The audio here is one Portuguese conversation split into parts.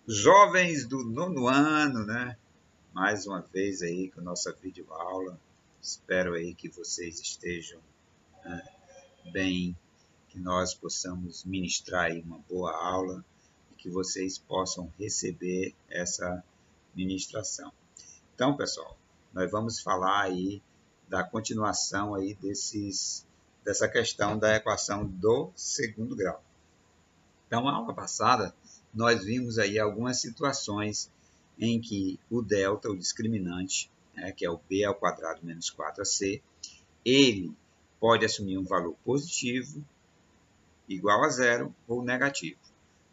Jovens do nono ano, né? Mais uma vez aí com nossa videoaula. Espero aí que vocês estejam, né, bem, que nós possamos ministrar aí uma boa aula e que vocês possam receber essa ministração. Então, pessoal, nós vamos falar aí da continuação aí dessa questão da equação do segundo grau. Então, na aula passada, nós vimos aí algumas situações em que o delta, o discriminante, né, que é o b ao quadrado menos 4ac, ele pode assumir um valor positivo, igual a zero, ou negativo.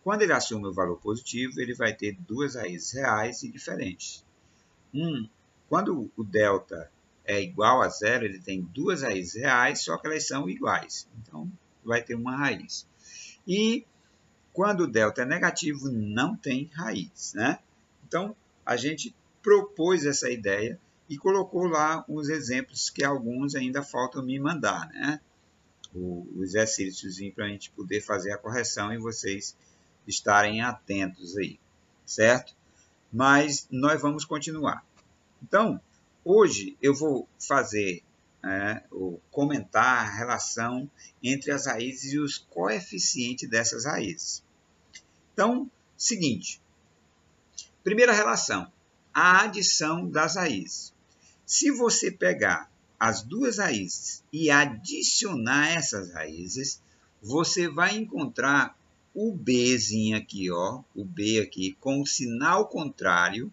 Quando ele assume o valor positivo, ele vai ter duas raízes reais e diferentes. Quando o delta é igual a zero, ele tem duas raízes reais, só que elas são iguais. Então, vai ter uma raiz. E quando o delta é negativo, não tem raiz, né? Então, a gente propôs essa ideia e colocou lá uns exemplos que alguns ainda faltam me mandar, né? O exercícios para a gente poder fazer a correção e vocês estarem atentos aí, certo? Mas nós vamos continuar. Então, hoje eu vou fazer, ou comentar a relação entre as raízes e os coeficientes dessas raízes. Então, seguinte, primeira relação, a adição das raízes. Se você pegar as duas raízes e adicionar essas raízes, você vai encontrar o Bzinho aqui, ó, o B aqui, com o sinal contrário,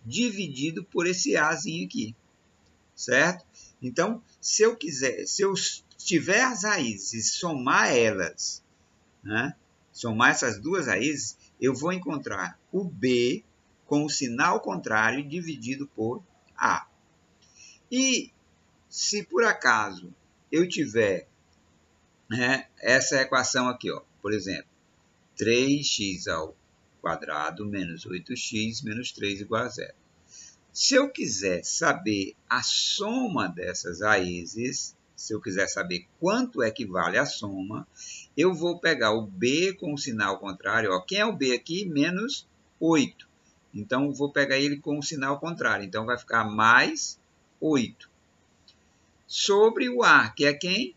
dividido por esse Azinho aqui, certo? Então, se eu tiver as raízes e somar elas, né, somar essas duas raízes, eu vou encontrar o B com o sinal contrário dividido por A. E se por acaso eu tiver, né, essa equação aqui, ó, por exemplo, 3x ao quadrado menos 8x menos 3 igual a zero. Se eu quiser saber a soma dessas raízes, se eu quiser saber quanto equivale a soma, eu vou pegar o b com o sinal contrário. Ó. Quem é o b aqui? Menos 8. Então, vou pegar ele com o sinal contrário. Então, vai ficar mais 8. Sobre o a, que é quem?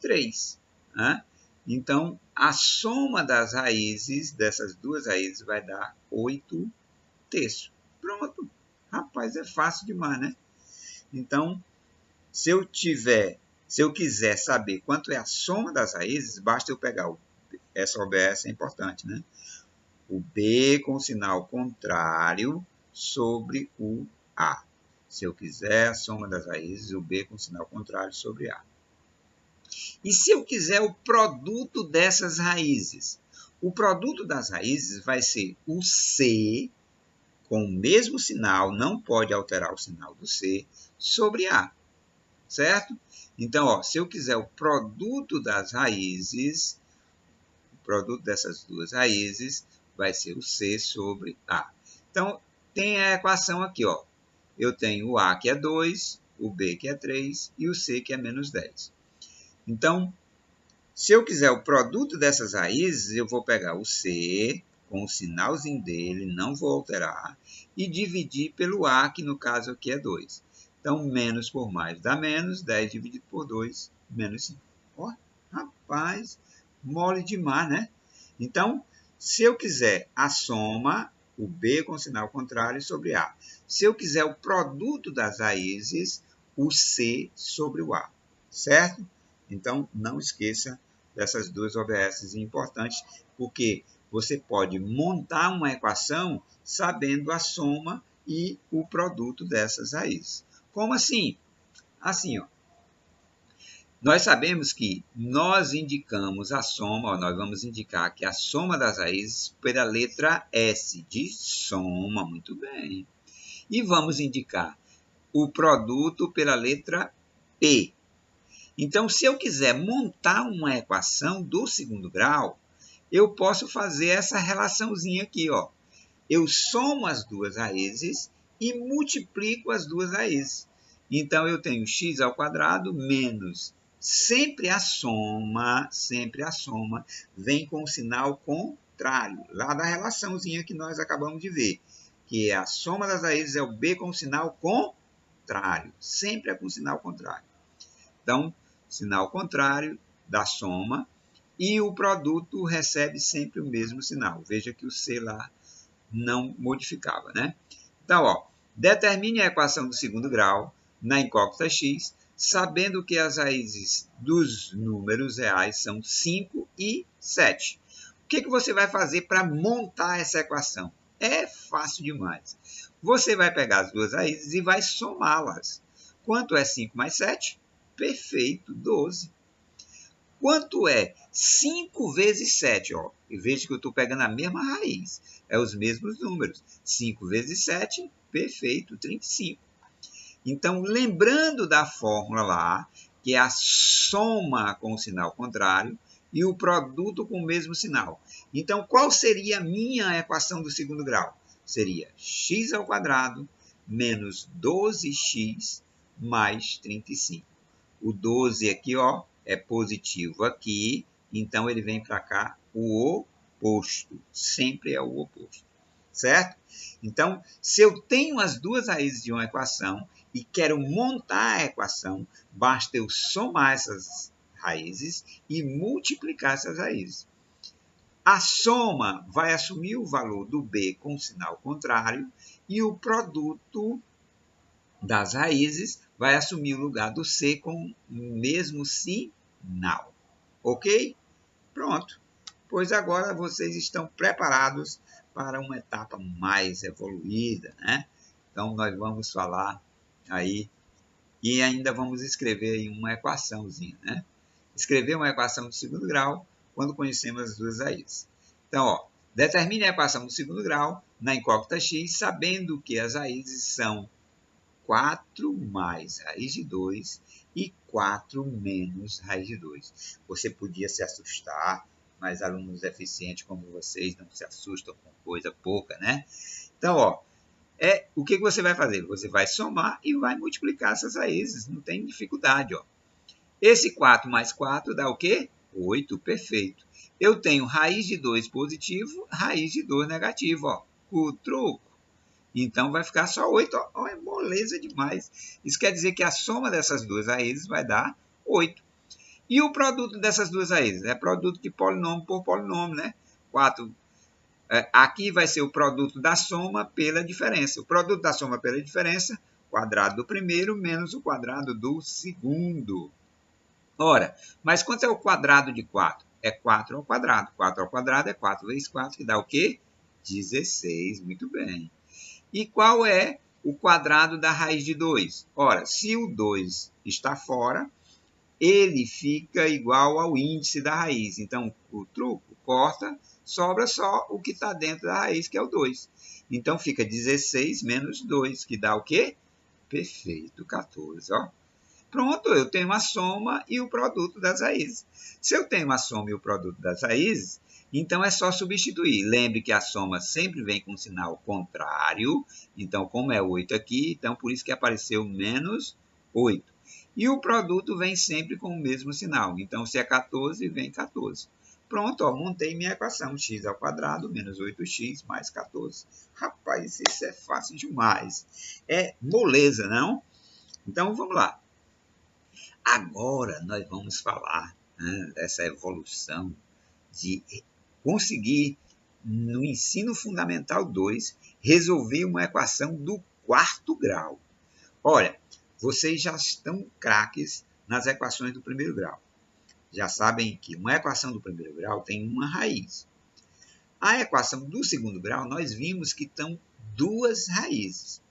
3. Né? Então, a soma das raízes, dessas duas raízes, vai dar 8 terços. Pronto. Rapaz, é fácil demais, né? Então, se eu quiser saber quanto é a soma das raízes, basta eu pegar essa OBS é importante, né? O B com o sinal contrário sobre o A. Se eu quiser a soma das raízes, o B com o sinal contrário sobre A. E se eu quiser o produto dessas raízes? O produto das raízes vai ser o C com o mesmo sinal, não pode alterar o sinal do C, sobre A, certo? Então, ó, se eu quiser o produto das raízes, o produto dessas duas raízes vai ser o C sobre A. Então, tem a equação aqui, ó. Eu tenho o A que é 2, o B que é 3 e o C que é menos 10. Então, se eu quiser o produto dessas raízes, eu vou pegar o C com o sinalzinho dele, não vou alterar, e dividir pelo A, que no caso aqui é 2. Então, menos por mais dá menos, 10 dividido por 2, menos 5. Ó, rapaz, mole demais, né? Então, se eu quiser a soma, o B com sinal contrário sobre A. Se eu quiser o produto das raízes, o C sobre o A, certo? Então, não esqueça dessas duas OBS importantes, porque você pode montar uma equação sabendo a soma e o produto dessas raízes. Como assim? Assim, ó. Nós sabemos que nós indicamos a soma, ó, nós vamos indicar que a soma das raízes pela letra S, de soma, muito bem. E vamos indicar o produto pela letra P. Então, se eu quiser montar uma equação do segundo grau, eu posso fazer essa relaçãozinha aqui, ó. Eu somo as duas raízes e multiplico as duas raízes. Então, eu tenho x ao quadrado menos sempre a soma vem com o sinal contrário, lá da relaçãozinha que nós acabamos de ver, que é a soma das raízes é o B com sinal contrário, sempre é com sinal contrário. Então, sinal contrário da soma e o produto recebe sempre o mesmo sinal. Veja que o C lá não modificava, né? Então, ó, determine a equação do segundo grau na incógnita x, sabendo que as raízes dos números reais são 5 e 7. O que você vai fazer para montar essa equação? É fácil demais. Você vai pegar as duas raízes e vai somá-las. Quanto é 5 mais 7? Perfeito, 12. Quanto é 5 vezes 7? Ó, e veja que eu estou pegando a mesma raiz. É os mesmos números. 5 vezes 7, perfeito, 35. Então, lembrando da fórmula lá, que é a soma com o sinal contrário e o produto com o mesmo sinal. Então, qual seria a minha equação do segundo grau? Seria x ao quadrado menos 12x mais 35. O 12 aqui, ó, é positivo aqui, então ele vem para cá o oposto. Sempre é o oposto, certo? Então, se eu tenho as duas raízes de uma equação e quero montar a equação, basta eu somar essas raízes e multiplicar essas raízes. A soma vai assumir o valor do B com sinal contrário e o produto das raízes vai assumir o lugar do C com o mesmo sinal. Ok? Pronto. Pois agora vocês estão preparados para uma etapa mais evoluída, né? Então, nós vamos falar aí e ainda vamos escrever aí uma equaçãozinha, né? Escrever uma equação de segundo grau quando conhecemos as duas raízes. Então, ó, determine a equação do segundo grau na incógnita x, sabendo que as raízes são 4 mais raiz de 2 e 4 menos raiz de 2. Você podia se assustar, mas alunos eficientes como vocês não se assustam com coisa pouca, né? Então, ó, o que você vai fazer? Você vai somar e vai multiplicar essas raízes, não tem dificuldade, ó. Esse 4 mais 4 dá o quê? 8, perfeito. Eu tenho raiz de 2 positivo, raiz de 2 negativo, ó. O truco. Então, vai ficar só 8. Ó, é moleza demais. Isso quer dizer que a soma dessas duas raízes vai dar 8. E o produto dessas duas raízes? É produto de polinômio por polinômio, né? 4. Aqui vai ser o produto da soma pela diferença. O produto da soma pela diferença, quadrado do primeiro menos o quadrado do segundo. Ora, mas quanto é o quadrado de 4? É 4 ao quadrado. 4 ao quadrado é 4 vezes 4, que dá o quê? 16. Muito bem. E qual é o quadrado da raiz de 2? Ora, se o 2 está fora, ele fica igual ao índice da raiz. Então, o truco corta, sobra só o que está dentro da raiz, que é o 2. Então, fica 16 menos 2, que dá o quê? Perfeito, 14. Ó. Pronto, eu tenho a soma e o produto das raízes. Se eu tenho a soma e o produto das raízes, então é só substituir. Lembre que a soma sempre vem com sinal contrário. Então, como é 8 aqui, então por isso que apareceu menos 8. E o produto vem sempre com o mesmo sinal. Então, se é 14, vem 14. Pronto, ó, montei minha equação. X ao quadrado menos 8x mais 14. Rapaz, isso é fácil demais. É moleza, não? Então, vamos lá. Agora nós vamos falar, né, dessa evolução de conseguir, no ensino fundamental 2, resolver uma equação do quarto grau. Olha, vocês já estão craques nas equações do primeiro grau. Já sabem que uma equação do primeiro grau tem uma raiz. A equação do segundo grau, nós vimos que estão duas raízes.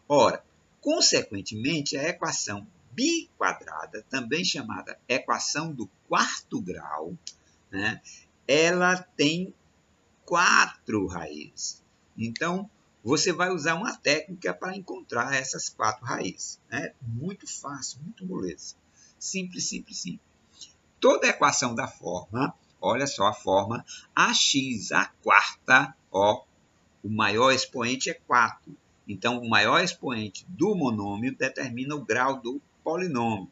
Ora, consequentemente, a equação biquadrada, também chamada equação do quarto grau, né, ela tem 4 raízes. Então, você vai usar uma técnica para encontrar essas 4 raízes. Né? Muito fácil, muito moleza. Simples, simples, simples. Toda equação da forma, olha só a forma, ax à quarta, ó, o maior expoente é 4. Então, o maior expoente do monômio determina o grau do polinômio.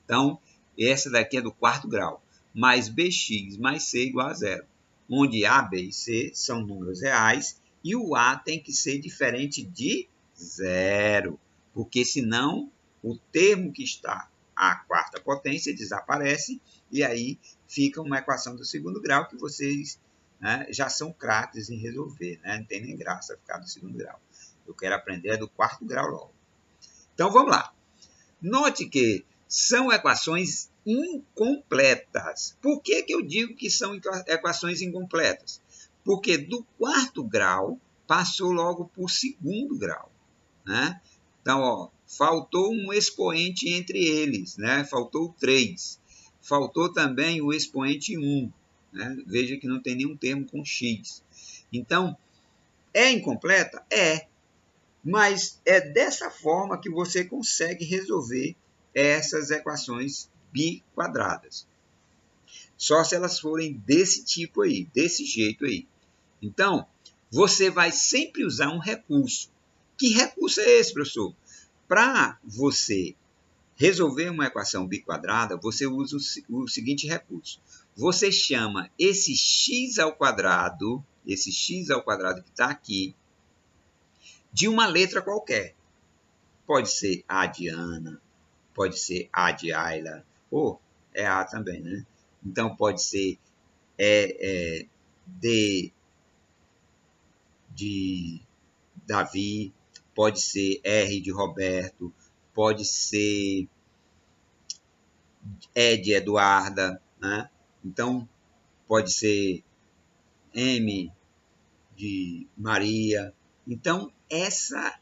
Então, essa daqui é do quarto grau. Mais bx mais c igual a 0. onde A, B e C são números reais e o A tem que ser diferente de zero, porque senão o termo que está à quarta potência desaparece e aí fica uma equação do segundo grau que vocês, né, já são craques em resolver, né? Não tem nem graça ficar do segundo grau. Eu quero aprender do quarto grau logo. Então vamos lá. Note que são equações incompletas. Por que eu digo que são equações incompletas? Porque do quarto grau passou logo para o segundo grau, né? Então, ó, faltou um expoente entre eles, né? Faltou 3. Faltou também o expoente 1. Né? Veja que não tem nenhum termo com x. Então, é incompleta? É. Mas é dessa forma que você consegue resolver essas equações biquadradas. Só se elas forem desse tipo aí, desse jeito aí. Então, você vai sempre usar um recurso. Que recurso é esse, professor? Para você resolver uma equação biquadrada, você usa o seguinte recurso. Você chama esse x ao quadrado que está aqui, de uma letra qualquer. Pode ser A de Ana, pode ser A de Ayla, ou é A também, né? Então, pode ser D de Davi, pode ser R de Roberto, pode ser E de Eduarda, né? Então, pode ser M de Maria. Então, essa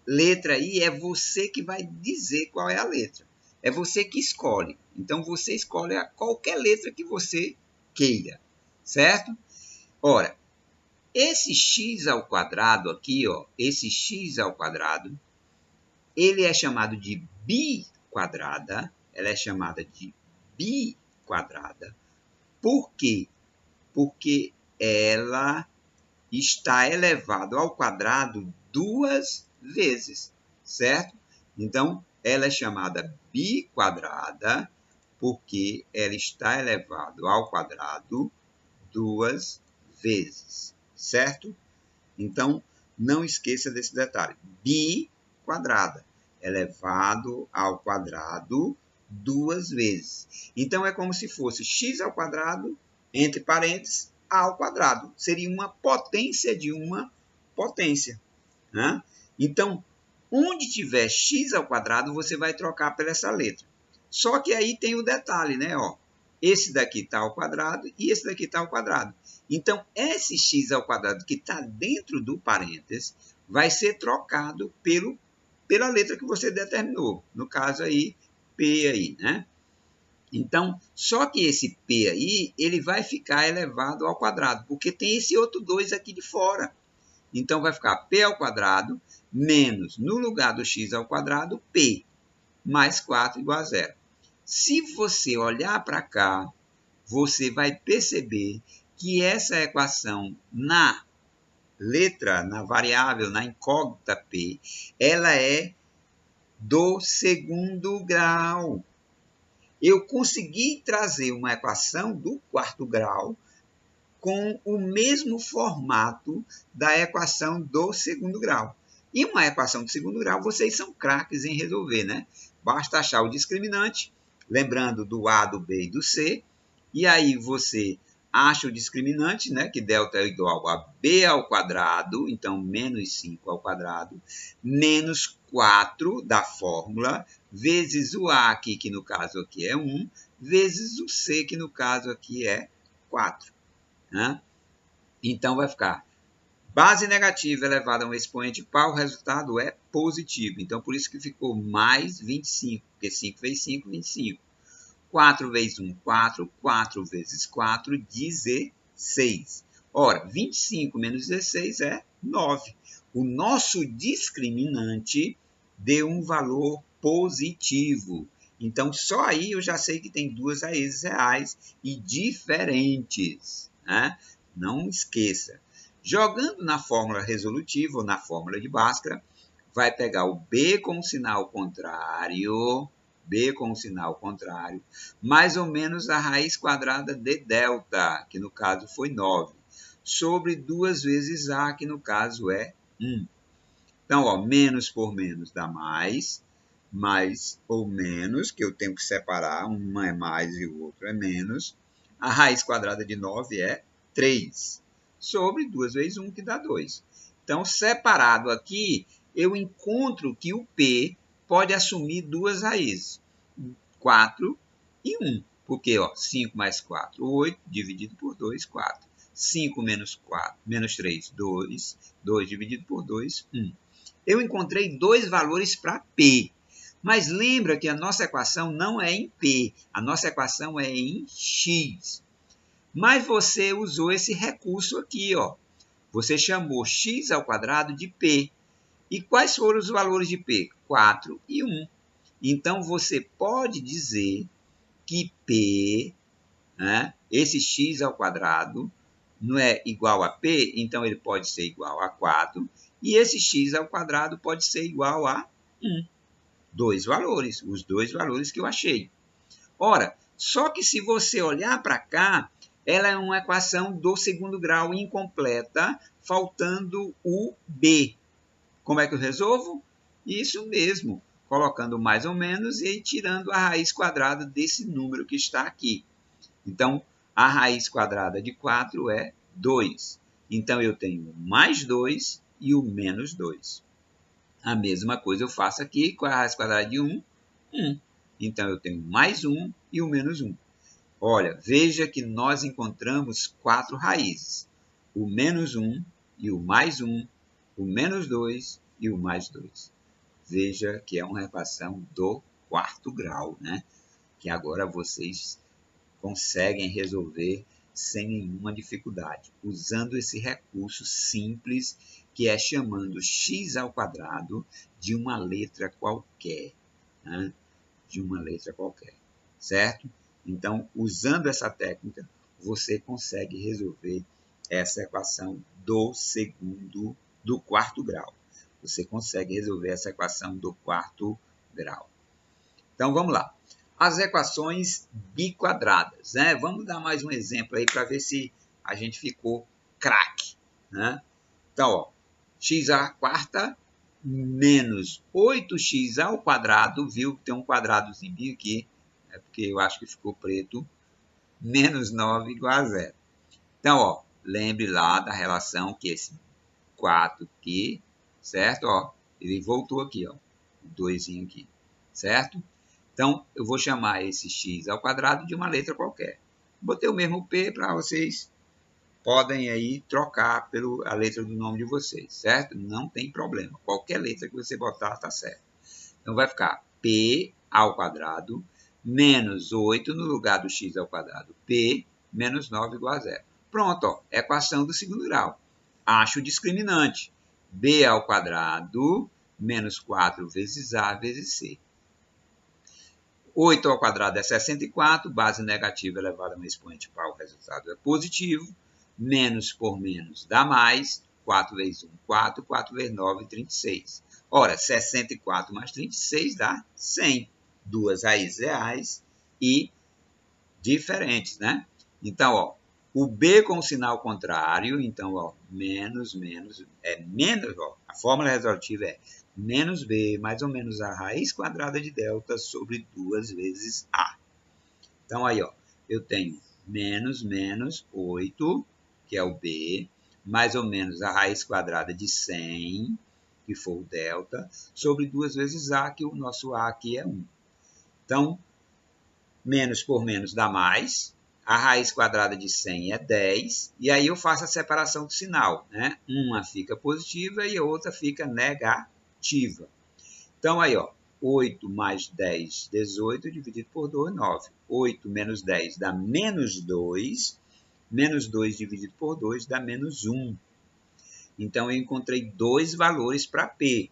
letra aí é você que vai dizer qual é a letra. É você que escolhe. Então, você escolhe qualquer letra que você queira, certo? Ora, esse x ao quadrado aqui, ó, esse x ao quadrado, ele é chamado de biquadrada. Ela é chamada de biquadrada. Por quê? Porque ela está elevado ao quadrado 2 vezes, certo? Então, ela é chamada biquadrada porque ela está elevado ao quadrado 2 vezes, certo? Então, não esqueça desse detalhe. Biquadrada, elevado ao quadrado 2 vezes. Então, é como se fosse x ao quadrado, entre parênteses, a ao quadrado. Seria uma potência de uma potência, né? Então, onde tiver x ao quadrado, você vai trocar por essa letra. Só que aí tem o detalhe, né? Ó, esse daqui está ao quadrado e esse daqui está ao quadrado. Então, esse x ao quadrado que está dentro do parênteses vai ser trocado pela letra que você determinou. No caso aí, P aí, né? Então, só que esse P aí, ele vai ficar elevado ao quadrado, porque tem esse outro 2 aqui de fora. Então, vai ficar P ao quadrado menos, no lugar do x ao quadrado, P, mais 4 igual a zero. Se você olhar para cá, você vai perceber que essa equação na letra, na variável, na incógnita P, ela é do segundo grau. Eu consegui trazer uma equação do quarto grau com o mesmo formato da equação do segundo grau. E uma equação do segundo grau, vocês são craques em resolver, né? Basta achar o discriminante, lembrando do A, do B e do C, e aí você acha o discriminante, né, que delta é igual a b ao quadrado, então menos 5 ao quadrado, menos 4 da fórmula, vezes o A aqui, que no caso aqui é 1, vezes o C, que no caso aqui é 4. Né? Então, vai ficar base negativa elevada a um expoente par, o resultado é positivo. Então, por isso que ficou mais 25, porque 5 vezes 5, 25. 4 vezes 1, 4. 4 vezes 4, 16. Ora, 25 menos 16 é 9. O nosso discriminante deu um valor positivo. Então, só aí eu já sei que tem duas raízes reais e diferentes. Né? Não esqueça. Jogando na fórmula resolutiva ou na fórmula de Bhaskara, vai pegar o B com o sinal contrário, B com o sinal contrário, mais ou menos a raiz quadrada de delta, que no caso foi 9, sobre 2 vezes A, que no caso é 1. Então, ó, menos por menos dá mais ou menos, que eu tenho que separar, um é mais e o outro é menos. A raiz quadrada de 9 é 3, sobre 2 vezes 1, que dá 2. Então, separado aqui, eu encontro que o P pode assumir duas raízes, 4 e 1. Porque, ó, 5 mais 4, 8, dividido por 2, 4. 5 menos 4, menos 3, 2. 2 dividido por 2, 1. Eu encontrei dois valores para P. Mas lembra que a nossa equação não é em P, a nossa equação é em X. Mas você usou esse recurso aqui, ó. Você chamou x ao quadrado de P. E quais foram os valores de P? 4 e 1. Então, você pode dizer que P, né, esse x ao quadrado, não é igual a P, então ele pode ser igual a 4. E esse x ao quadrado pode ser igual a 1. Dois valores, os dois valores que eu achei. Ora, só que se você olhar para cá, ela é uma equação do segundo grau incompleta, faltando o B. Como é que eu resolvo? Isso mesmo, colocando mais ou menos e tirando a raiz quadrada desse número que está aqui. Então, a raiz quadrada de 4 é 2. Então, eu tenho mais 2 e o menos 2. A mesma coisa eu faço aqui com a raiz quadrada de 1, 1. Então, eu tenho mais 1 e o menos 1. Olha, veja que nós encontramos 4 raízes. O menos 1 e o mais 1, o menos 2 e o mais 2. Veja que é uma equação do quarto grau, né? Que agora vocês conseguem resolver sem nenhuma dificuldade, usando esse recurso simples que é chamando x ao quadrado de uma letra qualquer, né? De uma letra qualquer, certo? Então, usando essa técnica, você consegue resolver essa equação do quarto grau. Você consegue resolver essa equação do quarto grau. Então, vamos lá. As equações biquadradas, né? Vamos dar mais um exemplo aí para ver se a gente ficou craque, né? Então, ó, x à quarta menos 8x ao quadrado, viu? Tem um quadradozinho aqui, é porque eu acho que ficou preto, menos 9 igual a zero. Então, ó, lembre lá da relação que esse 4 aqui, certo? Ó, ele voltou aqui, ó, o 2 aqui, certo? Então, eu vou chamar esse x ao quadrado de uma letra qualquer. Botei o mesmo P para vocês podem aí trocar pela letra do nome de vocês, certo? Não tem problema. Qualquer letra que você botar está certo. Então, vai ficar P ao quadrado menos 8 no lugar do x ao quadrado. P menos 9 igual a zero. Pronto, ó, equação do segundo grau. Acho o discriminante. B ao quadrado menos 4 vezes A vezes C. 8 ao quadrado é 64, base negativa elevada a um expoente par, o resultado é positivo. Menos por menos dá mais. 4 vezes 1, 4. 4 vezes 9, 36. Ora, 64 mais 36 dá 100. Duas raízes reais e diferentes, né? Então, ó, o B com o sinal contrário, então, ó, menos, ó, a fórmula resolutiva é menos B mais ou menos a raiz quadrada de delta sobre 2 vezes A. Então, aí, ó, eu tenho menos 8, que é o B, mais ou menos a raiz quadrada de 100, que for o delta, sobre 2 vezes A, que o nosso A aqui é 1. Então, menos por menos dá mais. A raiz quadrada de 100 é 10. E aí eu faço a separação do sinal, né? Uma fica positiva e a outra fica negativa. Então, aí, ó, 8 mais 10, 18, dividido por 2, 9. 8 menos 10 dá menos 2. Menos 2 dividido por 2 dá menos 1. Então, eu encontrei dois valores para P.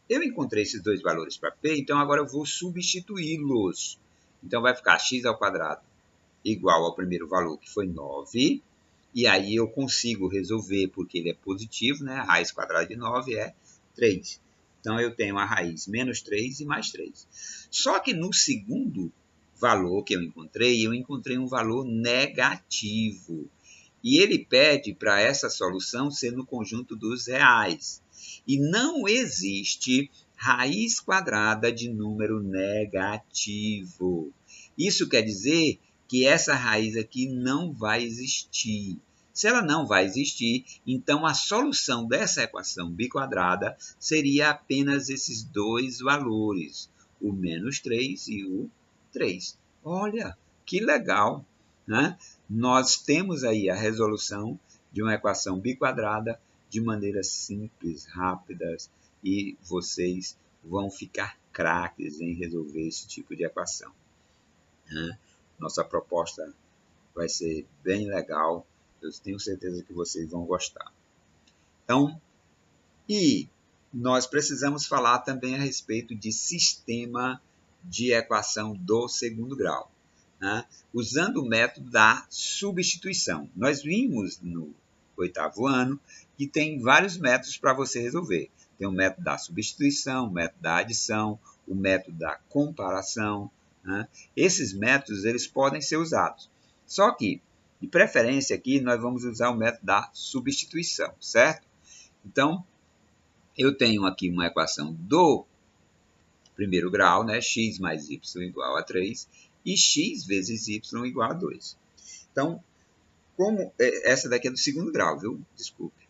Eu encontrei esses dois valores para P, então agora eu vou substituí-los. Então, vai ficar x ao quadrado igual ao primeiro valor, que foi 9. E aí eu consigo resolver, porque ele é positivo, né? A raiz quadrada de 9 é 3. Então, eu tenho a raiz menos 3 e mais 3. Só que no segundo valor que eu encontrei um valor negativo. E ele pede para essa solução ser no conjunto dos reais. E não existe raiz quadrada de número negativo. Isso quer dizer que essa raiz aqui não vai existir. Se ela não vai existir, então a solução dessa equação biquadrada seria apenas esses dois valores, o menos 3 e o 3. Olha, que legal, né? Nós temos aí a resolução de uma equação biquadrada de maneira simples, rápidas, e vocês vão ficar craques em resolver esse tipo de equação, né? Nossa proposta vai ser bem legal, eu tenho certeza que vocês vão gostar. Então, e nós precisamos falar também a respeito de sistema de equação do segundo grau, né? Usando o método da substituição. Nós vimos no 8º ano que tem vários métodos para você resolver. Tem o método da substituição, o método da adição, o método da comparação, né? Esses métodos eles podem ser usados. Só que, de preferência aqui, nós vamos usar o método da substituição, certo? Então, eu tenho aqui uma equação do primeiro grau, né? X mais y igual a 3 e x vezes y igual a 2. Então, como essa daqui é do segundo grau, viu? Desculpe.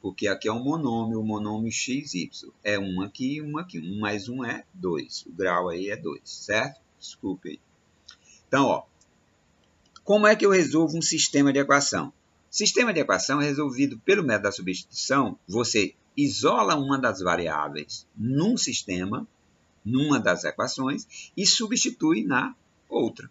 Porque aqui é um monômio, o monômio x, y. É 1 aqui e 1 aqui. 1 mais 1 é 2. O grau aí é 2, certo? Desculpe aí. Então, ó, como é que eu resolvo um sistema de equação? Sistema de equação é resolvido pelo método da substituição. Você isola uma das variáveis num sistema, numa das equações, e substitui na outra.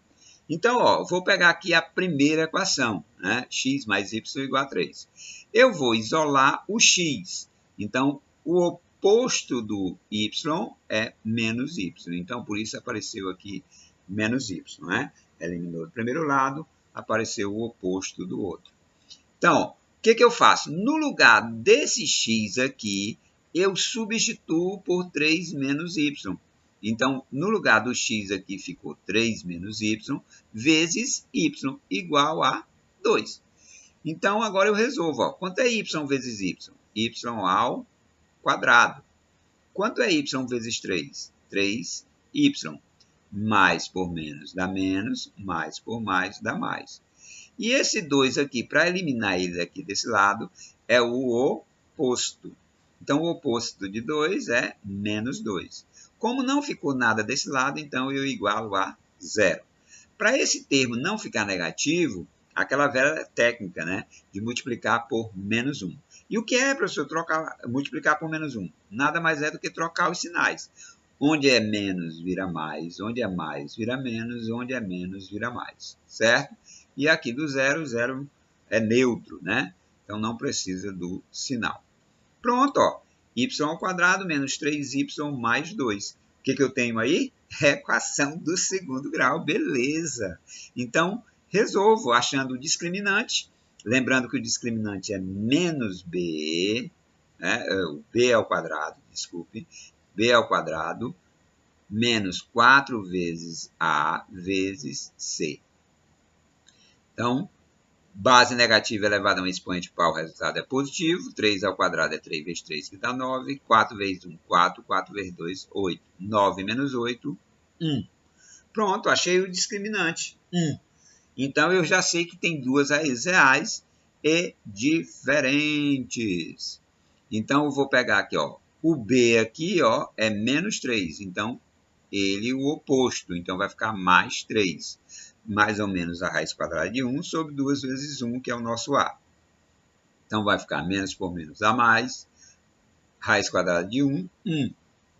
Então, ó, vou pegar aqui a primeira equação, né? X mais y igual a 3. Eu vou isolar o x. Então, o oposto do y é menos y. Então, por isso apareceu aqui menos y, né? Eliminou do primeiro lado, apareceu o oposto do outro. Então, o que eu faço? No lugar desse x aqui, eu substituo por 3 menos y. Então, no lugar do x aqui ficou 3 menos y vezes y igual a 2. Então, agora eu resolvo. Ó, quanto é y vezes y? Y ao quadrado. Quanto é y vezes 3? 3y. Mais por menos dá menos, mais por mais dá mais. E esse 2 aqui, para eliminar ele aqui desse lado, é o oposto. Então, o oposto de 2 é menos 2. Como não ficou nada desse lado, então eu igualo a 0. Para esse termo não ficar negativo, aquela velha técnica, né, de multiplicar por menos 1. E o que é, professor, multiplicar por menos 1? Nada mais é do que trocar os sinais. Onde é menos vira mais, onde é mais vira menos, onde é menos vira mais, certo? E aqui do zero, zero é neutro, né? Então não precisa do sinal. Pronto, ó. Y ao quadrado menos 3y mais 2. O que eu tenho aí? Equação do segundo grau, beleza. Então, resolvo achando o discriminante. Lembrando que o discriminante é menos b, né? B ao quadrado, desculpe. B ao quadrado menos 4 vezes A vezes C. Então, base negativa elevada a um expoente par, o resultado é positivo. 3 ao quadrado é 3 vezes 3, que dá 9. 4 vezes 1, 4. 4 vezes 2, 8. 9 menos 8, 1. Pronto, achei o discriminante, 1. Então, eu já sei que tem duas raízes reais e diferentes. Então, eu vou pegar aqui, ó. O B aqui, ó, é menos 3. Então, ele o oposto. Então, vai ficar mais 3. Mais ou menos a raiz quadrada de 1 sobre 2 vezes 1, que é o nosso A. Então, vai ficar menos por menos a mais. Raiz quadrada de 1, 1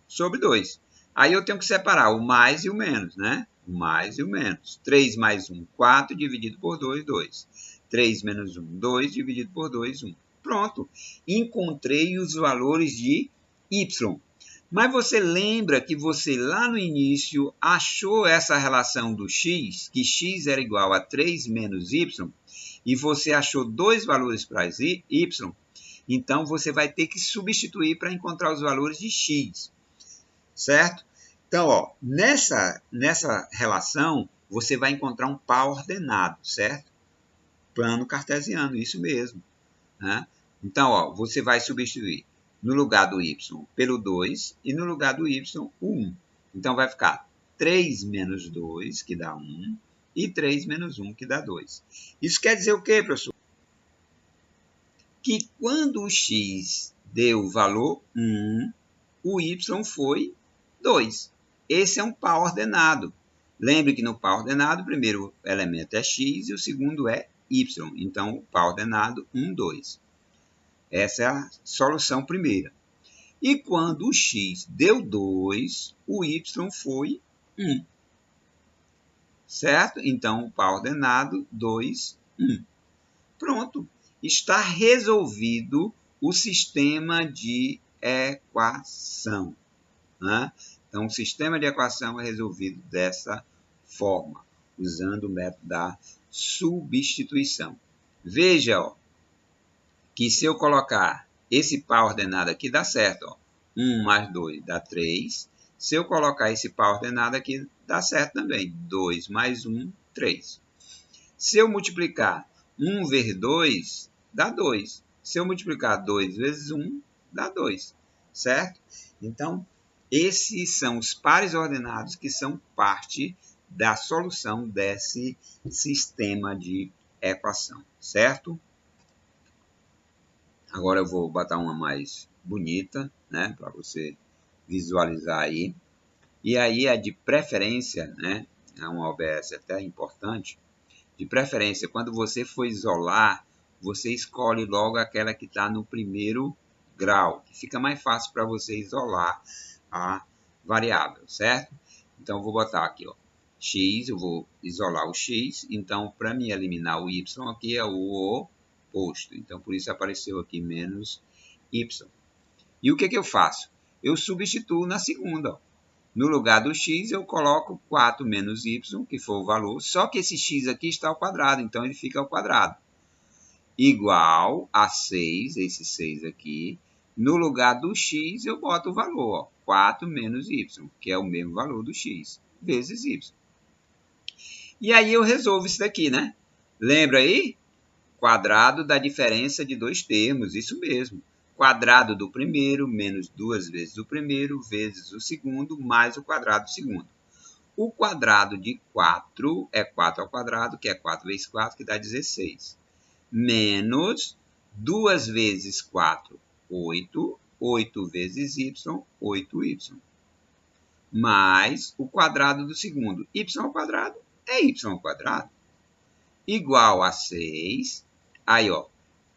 sobre 2. Aí, eu tenho que separar o mais e o menos, né? O mais e o menos. 3 mais 1, 4, dividido por 2, 2. 3 menos 1, 2, dividido por 2, 1. Pronto. Encontrei os valores de y. Mas você lembra que você lá no início achou essa relação do x, que x era igual a 3 menos y, e você achou dois valores para y? Então, você vai ter que substituir para encontrar os valores de x, certo? Então, ó, nessa relação, você vai encontrar um par ordenado, certo? Plano cartesiano, isso mesmo, né? Então, ó, você vai substituir no lugar do y pelo 2 e no lugar do y o 1. Então, vai ficar 3 menos 2, que dá 1, e 3 menos 1, que dá 2. Isso quer dizer o quê, professor? Que quando o x deu o valor 1, o y foi 2. Esse é um par ordenado. Lembre que no par ordenado, o primeiro elemento é x e o segundo é y. Então, o par ordenado 1, 2. Essa é a solução primeira. E quando o x deu 2, o y foi 1. Certo? Então, o par ordenado 2, 1. Pronto. Está resolvido o sistema de equação, né? Então, o sistema de equação é resolvido dessa forma, usando o método da substituição. Veja, ó, que se eu colocar esse par ordenado aqui, dá certo. Ó. 1 mais 2 dá 3. Se eu colocar esse par ordenado aqui, dá certo também. 2 mais 1, 3. Se eu multiplicar 1 vezes 2, dá 2. Se eu multiplicar 2 vezes 1, dá 2. Certo? Então, esses são os pares ordenados que são parte da solução desse sistema de equação. Certo? Agora eu vou botar uma mais bonita, né, para você visualizar aí. E aí a de preferência, né, é uma OBS até importante. De preferência, quando você for isolar, você escolhe logo aquela que está no primeiro grau, que fica mais fácil para você isolar a variável, certo? Então, eu vou botar aqui, ó, x, eu vou isolar o x. Então, para me eliminar o y aqui é o oposto. Então, por isso apareceu aqui menos y. E o que eu faço? Eu substituo na segunda, ó. No lugar do x, eu coloco 4 menos y, que foi o valor, só que esse x aqui está ao quadrado, então ele fica ao quadrado. Igual a 6, esse 6 aqui. No lugar do x, eu boto o valor, ó, 4 menos y, que é o mesmo valor do x, vezes y. E aí eu resolvo isso daqui, né? Lembra aí? Quadrado da diferença de dois termos, isso mesmo. Quadrado do primeiro menos 2 vezes o primeiro vezes o segundo mais o quadrado do segundo. O quadrado de 4 é 4 ao quadrado, que é 4 vezes 4, que dá 16. Menos 2 vezes 4, 8. 8 vezes y, 8y. Mais o quadrado do segundo. Y ao quadrado é y ao quadrado. Igual a 6. Aí, ó,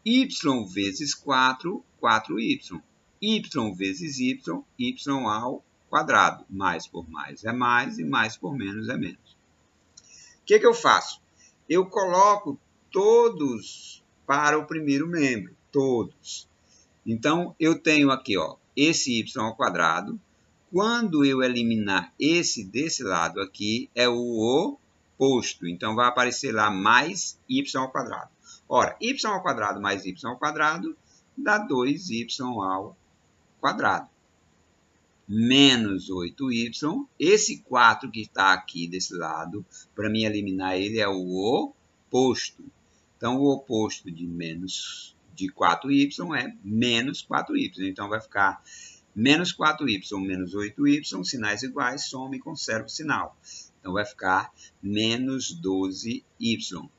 y vezes 4, 4y. Y vezes y, y ao quadrado. Mais por mais é mais e mais por menos é menos. O que eu faço? Eu coloco todos para o primeiro membro. Todos. Então, eu tenho aqui, ó, esse y ao quadrado. Quando eu eliminar esse desse lado aqui, é o oposto. Então, vai aparecer lá mais y ao quadrado. Ora, y ao quadrado mais y ao quadrado dá 2y ao quadrado. Menos 8y. Esse 4 que está aqui desse lado, para mim eliminar ele, é o oposto. Então, o oposto de menos de 4y é menos 4y. Então, vai ficar menos 4y menos 8y, sinais iguais, soma e conserva o sinal. Então, vai ficar menos 12y.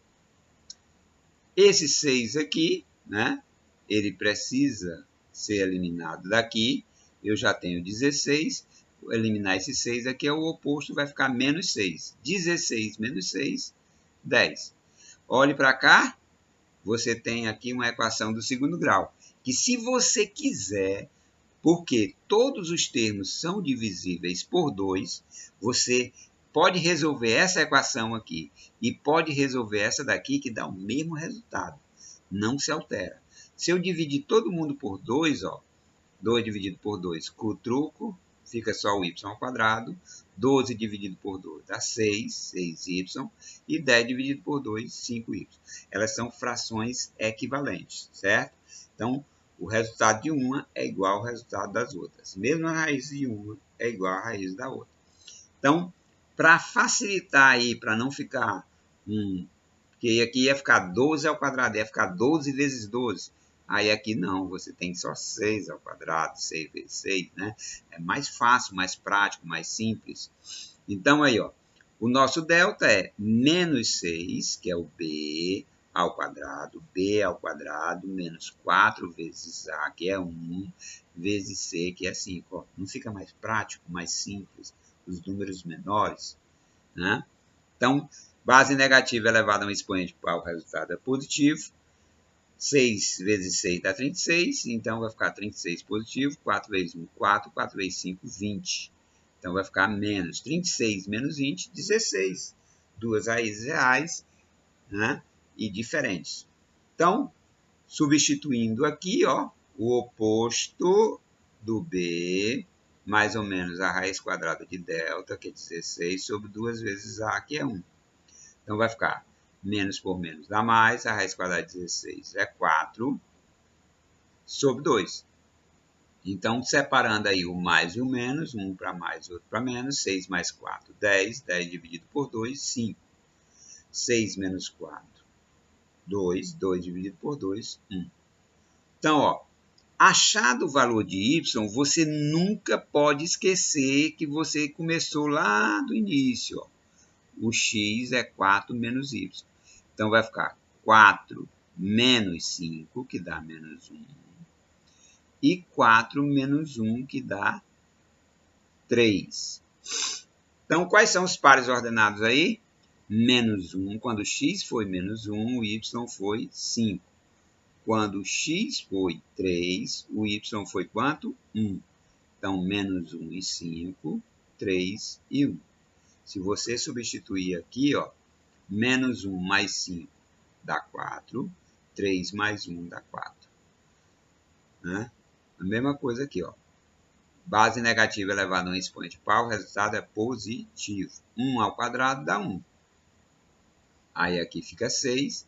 Esse 6 aqui, né, ele precisa ser eliminado daqui. Eu já tenho 16. Vou eliminar esse 6 aqui, é o oposto, vai ficar menos 6. 16 menos 6, 10. Olhe para cá, você tem aqui uma equação do segundo grau. Que se você quiser, porque todos os termos são divisíveis por 2, você pode resolver essa equação aqui e pode resolver essa daqui, que dá o mesmo resultado. Não se altera. Se eu dividir todo mundo por 2, ó, 2 dividido por 2, com o truco, fica só o y ao quadrado. 12 dividido por 2 dá 6, 6y. E 10 dividido por 2, 5y. Elas são frações equivalentes, certo? Então, O resultado de uma é igual ao resultado das outras. Mesmo a raiz de uma é igual à raiz da outra. Então, para facilitar aí, para não ficar porque aqui ia ficar 12 ao quadrado, ia ficar 12 vezes 12. Aí aqui não, você tem só 6 ao quadrado, 6 vezes 6, né? É mais fácil, mais prático, mais simples. Então aí, ó, o nosso delta é menos 6, que é o b ao quadrado, menos 4 vezes a, que é 1, vezes c, que é 5. Ó, não fica mais prático, mais simples, os números menores, né? Então, base negativa elevada a um expoente para o resultado é positivo. 6 vezes 6 dá 36, então vai ficar 36 positivo. 4 vezes 1, 4. 4 vezes 5, 20. Então vai ficar menos 36 menos 20, 16. Duas raízes reais, né? E diferentes. Então, substituindo aqui, ó, o oposto do B, mais ou menos a raiz quadrada de delta, que é 16, sobre 2 vezes A, que é 1. Então, vai ficar menos por menos dá mais, a raiz quadrada de 16 é 4 sobre 2. Então, separando aí o mais e o menos, um para mais, outro para menos, 6 mais 4, 10, 10 dividido por 2, 5. 6 menos 4, 2, 2 dividido por 2, 1. Então, ó, achado o valor de y, você nunca pode esquecer que você começou lá do início. Ó. O x é 4 menos y. Então, vai ficar 4 menos 5, que dá menos 1. E 4 menos 1, que dá 3. Então, quais são os pares ordenados aí? Menos 1, quando x foi menos 1, o y foi 5. Quando x foi 3, o y foi quanto? 1. Então, menos 1 e 5, 3 e 1. Se você substituir aqui, ó, menos 1 mais 5 dá 4, 3 mais 1 dá 4. Né? A mesma coisa aqui, ó. Base negativa elevada a um expoente par, o resultado é positivo. 1 ao quadrado dá 1. Aí aqui fica 6.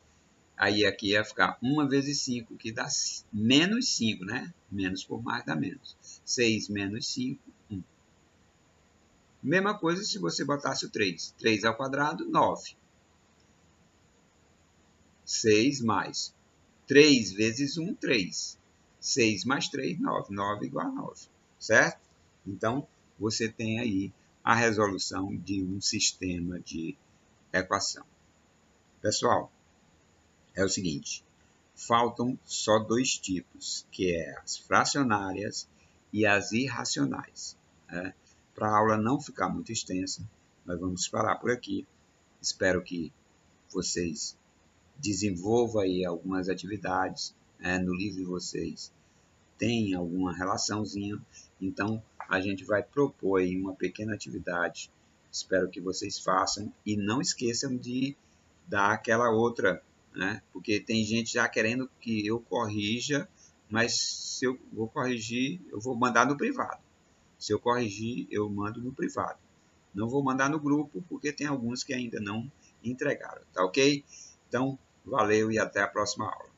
Aí aqui ia ficar 1 vezes 5, que dá menos 5, né? Menos por mais dá menos. 6 menos 5, 1. Mesma coisa se você botasse o 3. 3 ao quadrado, 9. 6 mais 3 vezes 1, 3. 6 mais 3, 9. 9 igual a 9. Certo? Então, você tem aí a resolução de um sistema de equação. Pessoal, é o seguinte, faltam só dois tipos, que é as fracionárias e as irracionais. Né? Para a aula não ficar muito extensa, nós vamos parar por aqui. Espero que vocês desenvolvam aí algumas atividades, no livro de vocês tem alguma relaçãozinha, então a gente vai propor aí uma pequena atividade. Espero que vocês façam e não esqueçam de dar aquela outra, né? Porque tem gente já querendo que eu corrija, mas se eu vou corrigir, eu vou mandar no privado. Se eu corrigir, eu mando no privado. Não vou mandar no grupo, porque tem alguns que ainda não entregaram, tá ok? Então, valeu e até a próxima aula.